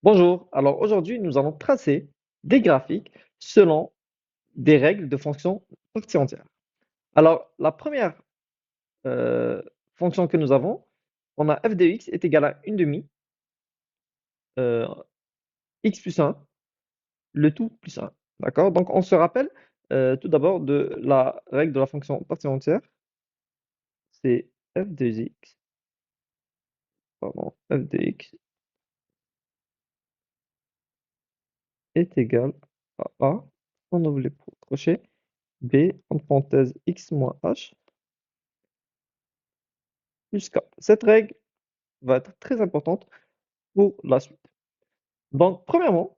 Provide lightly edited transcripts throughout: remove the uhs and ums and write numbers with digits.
Bonjour, alors aujourd'hui nous allons tracer des graphiques selon des règles de fonction partie entière. Alors la première euh, fonction que nous avons, on a f de x est égal à 1 demi euh, x plus 1, le tout plus 1. D'accord? Donc on se rappelle tout d'abord de la règle de la fonction partie entière, c'est f de x, pardon, f de x est égal à a, on ouvre les crochets, b entre parenthèses x moins h plus k. Cette règle va être très importante pour la suite. Donc, premièrement,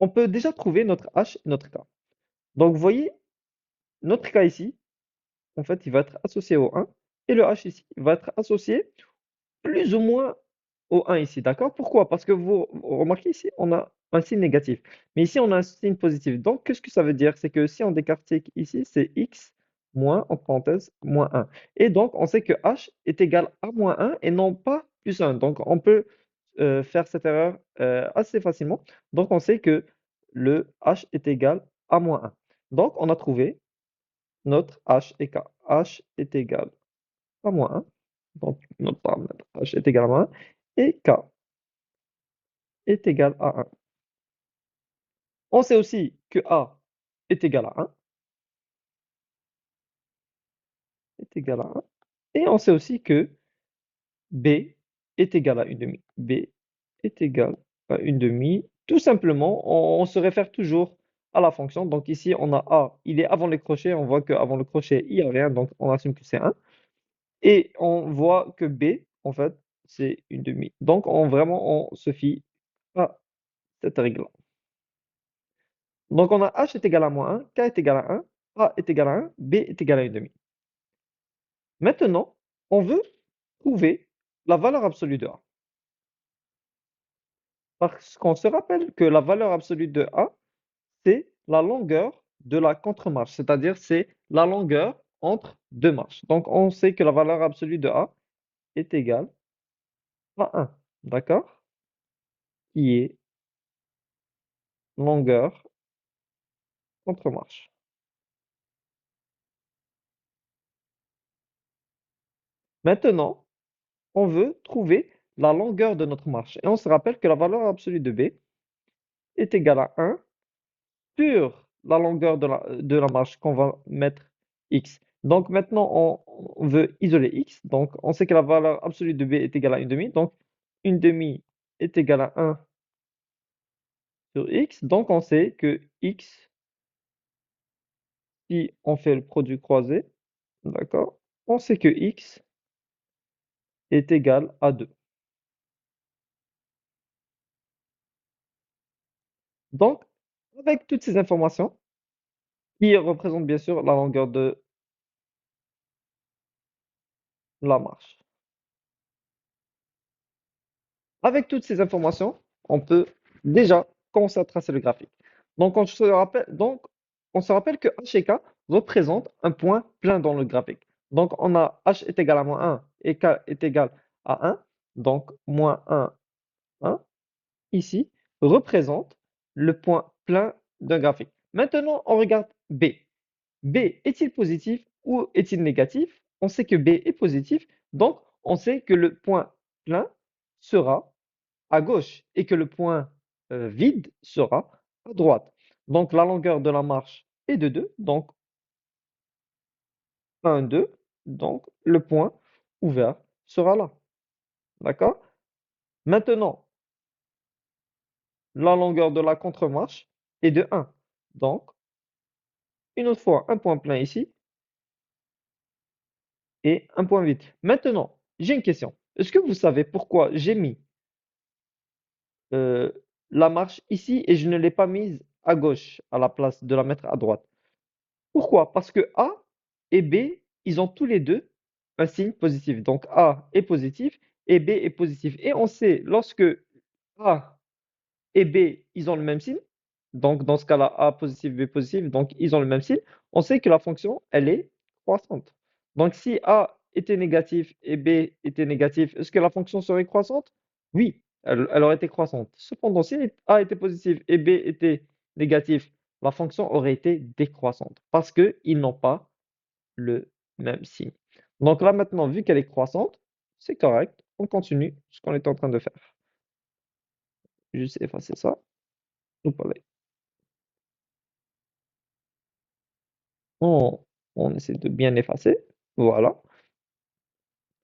on peut déjà trouver notre h et notre k. Donc, vous voyez, notre k ici, en fait, il va être associé au 1 et le h ici va être associé plus ou moins au 1 ici, d'accord? Pourquoi? Parce que vous remarquez ici, on a un signe négatif. Mais ici, on a un signe positif. Donc, qu'est-ce que ça veut dire? C'est que si on décortique ici, c'est x moins, entre parenthèses, moins 1. Et donc, on sait que h est égal à moins 1 et non pas plus 1. Donc, on peut faire cette erreur assez facilement. Donc, on sait que le h est égal à moins 1. Donc, on a trouvé notre h et k. H est égal à moins 1. Donc, notre paramètre h est égal à moins 1 et k est égal à 1. On sait aussi que a est égal à 1, est égal à 1. Et on sait aussi que b est égal à 1 demi. B est égal à 1 demi. Tout simplement, on se réfère toujours à la fonction. Donc ici, on a a, il est avant le crochet. On voit qu'avant le crochet, il n'y a rien. Donc on assume que c'est 1. Et on voit que b, en fait, c'est 1 demi. Donc vraiment, on se fie à cette règle-là. Donc on a h est égal à moins 1, k est égal à 1, a est égal à 1, b est égal à 1 demi. Maintenant, on veut trouver la valeur absolue de a. Parce qu'on se rappelle que la valeur absolue de a, c'est la longueur de la contre-marche, c'est-à-dire c'est la longueur entre deux marches. Donc on sait que la valeur absolue de a est égale à 1, d'accord? Qui est longueur contre-marche. Maintenant, on veut trouver la longueur de notre marche. Et on se rappelle que la valeur absolue de b est égale à 1 sur la longueur de la marche qu'on va mettre x. Donc maintenant, on veut isoler x. Donc on sait que la valeur absolue de b est égale à 1 demi. Donc 1 demi est égal à 1 sur x. Donc on sait que x, si on fait le produit croisé, d'accord, on sait que x est égal à 2. Donc, avec toutes ces informations, qui représentent bien sûr la longueur de la marche. Avec toutes ces informations, on peut déjà commencer à tracer le graphique. On se rappelle que h et k représentent un point plein dans le graphique. Donc, on a h est égal à moins 1 et k est égal à 1. Donc, moins 1, 1, ici, représente le point plein d'un graphique. Maintenant, on regarde B. B est-il positif ou est-il négatif? On sait que B est positif, donc on sait que le point plein sera à gauche et que le point vide sera à droite. Donc la longueur de la marche est de 2, donc 1, 2, donc le point ouvert sera là. D'accord? Maintenant, la longueur de la contre-marche est de 1. Donc, une autre fois, un point plein ici et un point vide. Maintenant, j'ai une question. Est-ce que vous savez pourquoi j'ai mis euh, la marche ici et je ne l'ai pas mise à gauche à la place de la mettre à droite? Pourquoi? Parce que A et B, ils ont tous les deux un signe positif. Donc A est positif et B est positif. Et on sait, lorsque A et B, ils ont le même signe, donc dans ce cas-là, A positif, B positif, donc ils ont le même signe, on sait que la fonction, elle est croissante. Donc si A était négatif et B était négatif, est-ce que la fonction serait croissante? Oui. Elle aurait été croissante. Cependant, si A était positif et B était négatif, la fonction aurait été décroissante parce qu'ils n'ont pas le même signe. Donc là maintenant, vu qu'elle est croissante, c'est correct. On continue ce qu'on est en train de faire. Juste effacer ça. Hop là. On, on essaie de bien effacer. Voilà.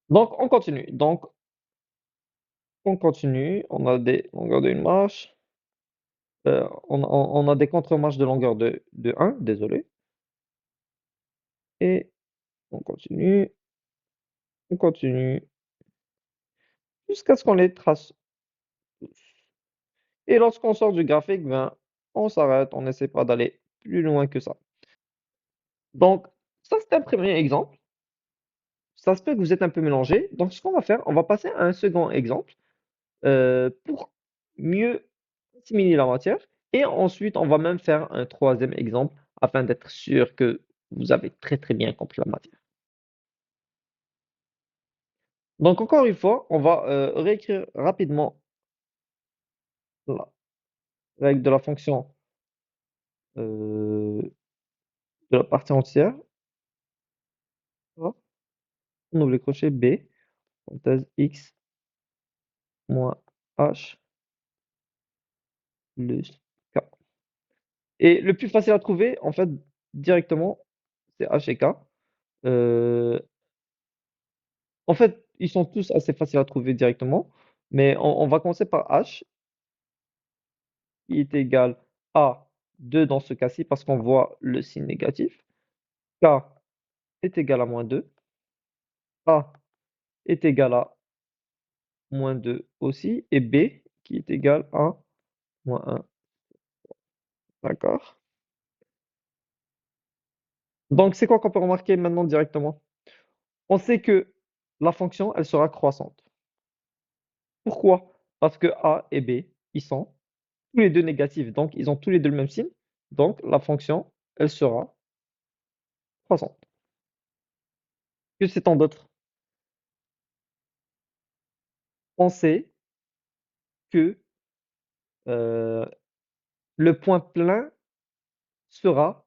Donc on continue. Donc on continue. On a des longueurs de une marche. On a des contre-marches de longueur de 1, désolé. Et on continue. On continue. Jusqu'à ce qu'on les trace tous. Et lorsqu'on sort du graphique, ben, on s'arrête. On n'essaie pas d'aller plus loin que ça. Donc, ça, c'est un premier exemple. Ça se peut que vous êtes un peu mélangé. Donc, ce qu'on va faire, on va passer à un second exemple pour mieux assimiler la matière. Et ensuite, on va même faire un troisième exemple afin d'être sûr que vous avez très très bien compris la matière. Donc, encore une fois, on va réécrire rapidement la règle de la fonction de la partie entière. Voilà. On ouvre les crochets B, parenthèse x moins h plus k. Et le plus facile à trouver, en fait, directement, c'est h et k. Euh, En fait, ils sont tous assez faciles à trouver directement, mais on va commencer par h, qui est égal à 2 dans ce cas-ci, parce qu'on voit le signe négatif. K est égal à moins 2. A est égal à moins 2 aussi, et B qui est égal à moins 1. D'accord? Donc, c'est quoi qu'on peut remarquer maintenant directement? On sait que la fonction, elle sera croissante. Pourquoi? Parce que A et B, ils sont tous les deux négatifs, donc ils ont tous les deux le même signe. Donc, la fonction, elle sera croissante. Que sait-on d'autre? On sait que euh, le point plein sera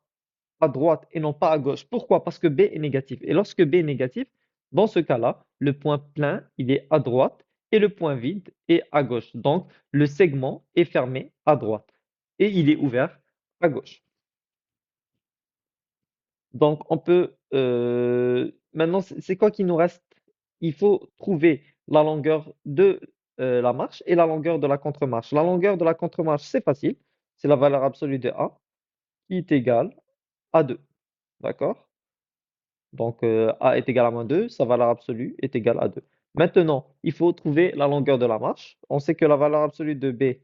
à droite et non pas à gauche. Pourquoi? Parce que B est négatif. Et lorsque B est négatif, dans ce cas-là, le point plein, il est à droite et le point vide est à gauche. Donc, le segment est fermé à droite et il est ouvert à gauche. Donc, on peut... maintenant, c'est quoi qui nous reste? Il faut trouver la longueur de la marche et la longueur de la contre-marche. La longueur de la contre-marche, c'est facile. C'est la valeur absolue de A qui est égale à 2. D'accord? Donc, A est égal à moins 2, sa valeur absolue est égale à 2. Maintenant, il faut trouver la longueur de la marche. On sait que la valeur absolue de B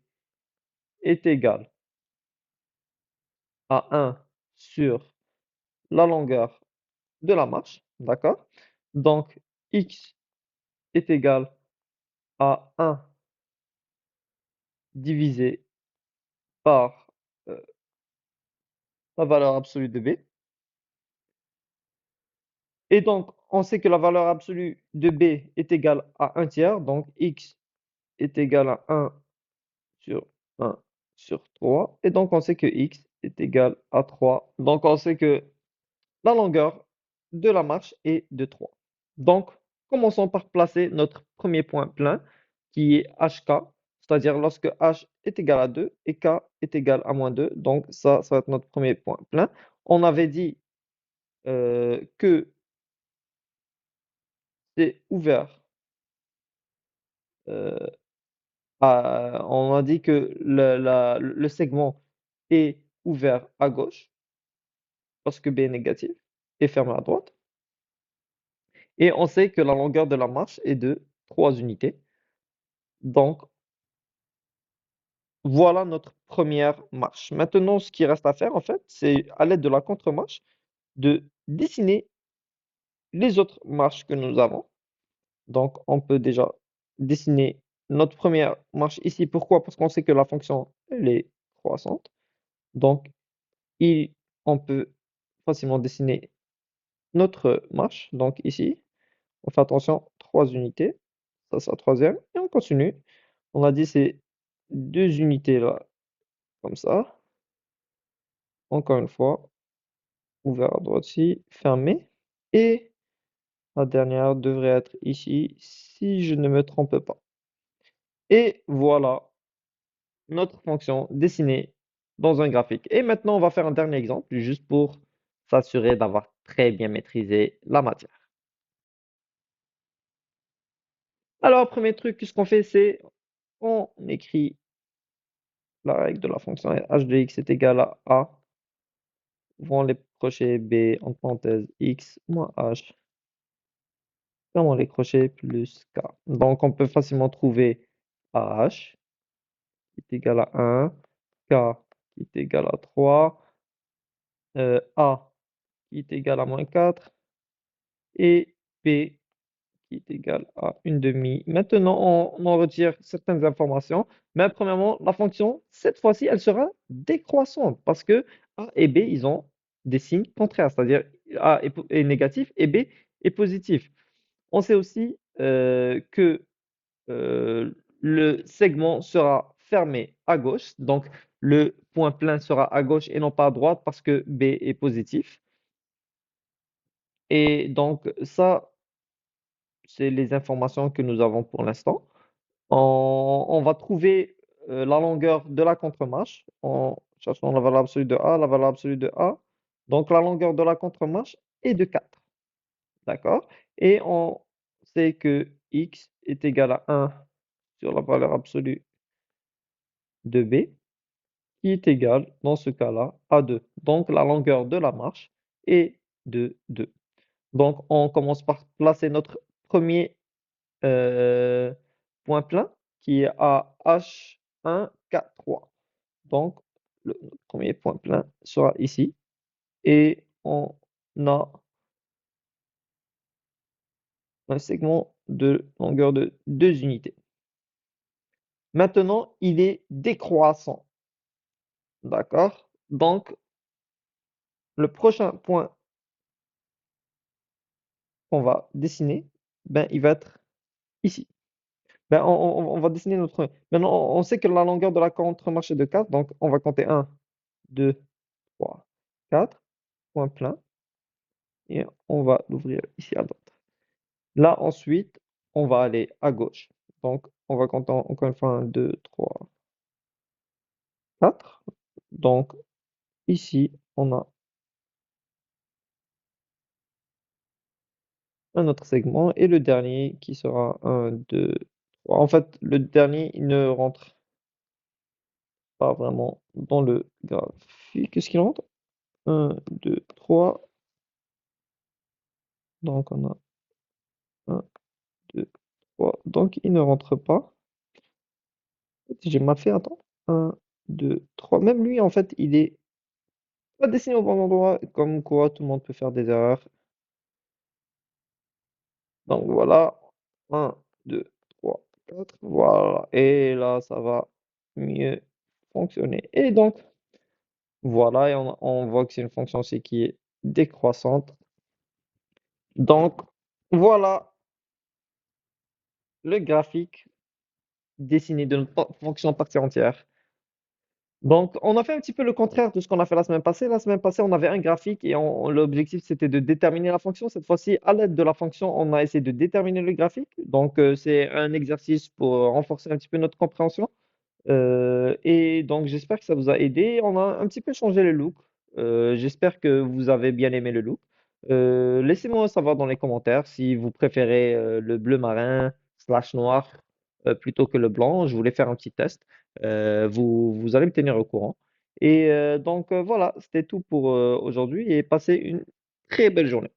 est égale à 1 sur la longueur de la marche. D'accord? Donc, X est égal à 1 divisé par la valeur absolue de B. Et donc, on sait que la valeur absolue de B est égale à 1 tiers. Donc, X est égal à 1 sur 1 sur 3. Et donc, on sait que X est égal à 3. Donc, on sait que la longueur de la marche est de 3. Donc, commençons par placer notre premier point plein, qui est HK, c'est-à-dire lorsque H est égal à 2 et K est égal à moins 2. Donc, ça va être notre premier point plein. On avait dit que c'est ouvert. euh, on a dit que le segment est ouvert à gauche parce que B est négatif et fermé à droite. Et on sait que la longueur de la marche est de 3 unités. Donc, voilà notre première marche. Maintenant, ce qui reste à faire, en fait, c'est à l'aide de la contre-marche, de dessiner les autres marches que nous avons. Donc, on peut déjà dessiner notre première marche ici. Pourquoi? Parce qu'on sait que la fonction, elle est croissante. Donc, il, on peut facilement dessiner notre marche. Donc, ici, on fait attention, 3 unités. Ça, c'est la troisième. Et on continue. On a dit ces deux unités là, comme ça. Encore une fois, ouvert à droite ici, fermé. Et la dernière devrait être ici, si je ne me trompe pas. Et voilà notre fonction dessinée dans un graphique. Et maintenant, on va faire un dernier exemple, juste pour s'assurer d'avoir très bien maîtrisé la matière. Alors, premier truc, ce qu'on fait, c'est on écrit la règle de la fonction h de x est égal à a, ouvrons les crochets b, entre parenthèses x moins h, fermons les crochets plus k. Donc, on peut facilement trouver ah qui est égal à 1, k qui est égal à 3, a qui est égal à moins 4 et b qui est égal à une demi. Maintenant, on en retire certaines informations. Mais premièrement, la fonction, cette fois-ci, elle sera décroissante parce que a et b, ils ont des signes contraires, c'est-à-dire a est négatif et b est positif. On sait aussi que le segment sera fermé à gauche, donc le point plein sera à gauche et non pas à droite parce que b est positif. Et donc ça, c'est les informations que nous avons pour l'instant. On va trouver la longueur de la contre-marche en cherchant la valeur absolue de A, la valeur absolue de A. Donc la longueur de la contre-marche est de 4. D'accord? Et on sait que x est égal à 1 sur la valeur absolue de B, qui est égal, dans ce cas-là, à 2. Donc la longueur de la marche est de 2. Donc on commence par placer notre premier point plein qui est à H1, K3. Donc, le premier point plein sera ici et on a un segment de longueur de 2 unités. Maintenant, il est décroissant. D'accord? Donc, le prochain point qu'on va dessiner, ben, il va être ici. Ben, on va dessiner notre. Maintenant, on sait que la longueur de la contre-marche est de 4, donc on va compter 1, 2, 3, 4, point plein, et on va l'ouvrir ici à droite. Là, ensuite, on va aller à gauche. Donc, on va compter encore une fois 1, 2, 3, 4. Donc, ici, on a un autre segment et le dernier qui sera 1, 2, 3. En fait, le dernier, il ne rentre pas vraiment dans le graphique. Qu'est-ce qu'il rentre? 1, 2, 3. Donc, on a 1, 2, 3. Donc, il ne rentre pas. J'ai mal fait, attends. 1, 2, 3. Même lui, en fait, il est pas dessiné au bon endroit. Comme quoi, tout le monde peut faire des erreurs. Donc voilà, 1, 2, 3, 4, voilà. Et là, ça va mieux fonctionner. Et donc, voilà, et on voit que c'est une fonction aussi qui est décroissante. Donc, voilà le graphique dessiné de notre fonction partie entière. Donc, on a fait un petit peu le contraire de ce qu'on a fait la semaine passée. La semaine passée, on avait un graphique et l'objectif, c'était de déterminer la fonction. Cette fois-ci, à l'aide de la fonction, on a essayé de déterminer le graphique. Donc, c'est un exercice pour renforcer un petit peu notre compréhension. Et donc, j'espère que ça vous a aidé. On a un petit peu changé le look. J'espère que vous avez bien aimé le look. Laissez-moi savoir dans les commentaires si vous préférez le bleu marin slash noir plutôt que le blanc. Je voulais faire un petit test. Vous allez me tenir au courant. Et donc, voilà, c'était tout pour aujourd'hui et passez une très belle journée.